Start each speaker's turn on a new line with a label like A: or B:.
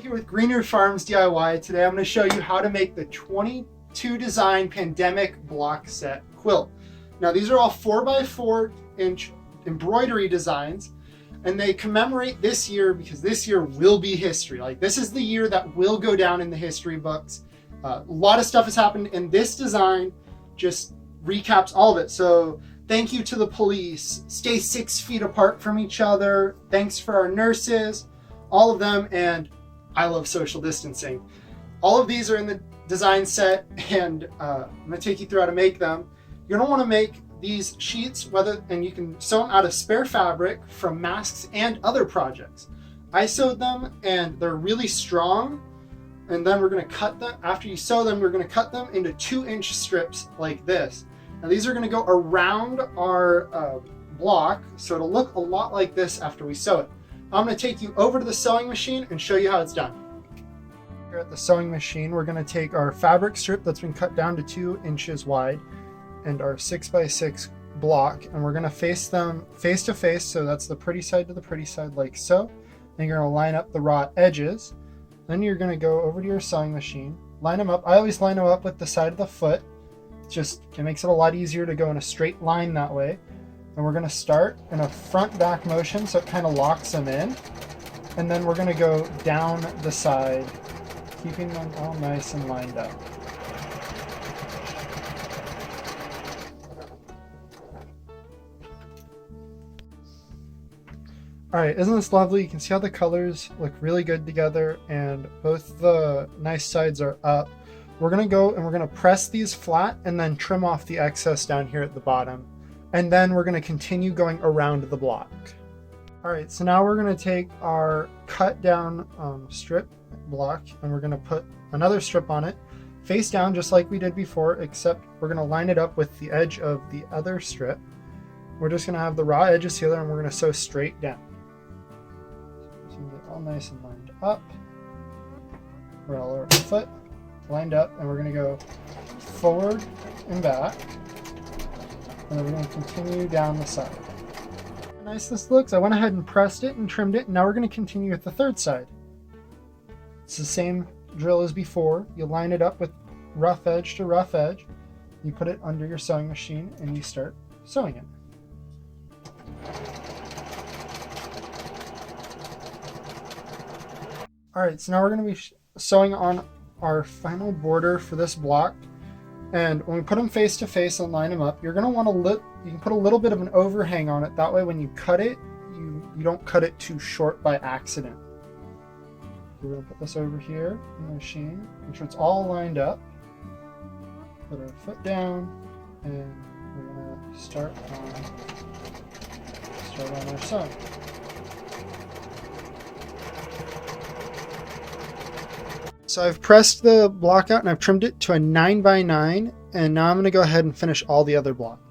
A: Here with Greener Farms DIY. Today I'm going to show you how to make the 22 design pandemic block set quilt. Now these are all 4x4 inch embroidery designs, and they commemorate this year because this year will be history. Like, this is the year that will go down in the history books. A lot of stuff has happened, and this design just recaps all of it. So thank you to the police, stay 6 feet apart from each other, thanks for our nurses, all of them, and I love social distancing. All of these are in the design set, and I'm gonna take you through how to make them. You're gonna wanna make these sheets, and you can sew them out of spare fabric from masks and other projects. I sewed them and they're really strong, and then we're gonna cut them. After you sew them, we're gonna cut them into 2-inch strips like this. Now these are gonna go around our block, so it'll look a lot like this after we sew it. I'm going to take you over to the sewing machine and show you how it's done. Here at the sewing machine, we're going to take our fabric strip that's been cut down to 2 inches wide and our 6x6 block, and we're going to face them face to face, so that's the pretty side to the pretty side like so. Then you're going to line up the raw edges. Then you're going to go over to your sewing machine, line them up. I always line them up with the side of the foot. It makes it a lot easier to go in a straight line that way. And we're going to start in a front-back motion, so it kind of locks them in. And then we're going to go down the side, keeping them all nice and lined up. All right, isn't this lovely? You can see how the colors look really good together, and both the nice sides are up. We're going to go and we're going to press these flat and then trim off the excess down here at the bottom. And then we're going to continue going around the block. All right, so now we're going to take our cut down strip block, and we're going to put another strip on it, face down just like we did before, except we're going to line it up with the edge of the other strip. We're just going to have the raw edges here, and we're going to sew straight down. So get all nice and lined up. We're all over the foot, lined up, and we're going to go forward and back. And then we're going to continue down the side. How nice this looks. I went ahead and pressed it and trimmed it, and now we're going to continue with the third side. It's the same drill as before. You line it up with rough edge to rough edge. You put it under your sewing machine and you start sewing it. Alright, so now we're going to be sewing on our final border for this block. And when we put them face to face and line them up, you're going to want to you can put a little bit of an overhang on it. That way when you cut it, you don't cut it too short by accident. We're going to put this over here in the machine, make sure it's all lined up. Put our foot down, and we're going to start on our sewing. So I've pressed the block out and I've trimmed it to a 9x9, and now I'm going to go ahead and finish all the other blocks.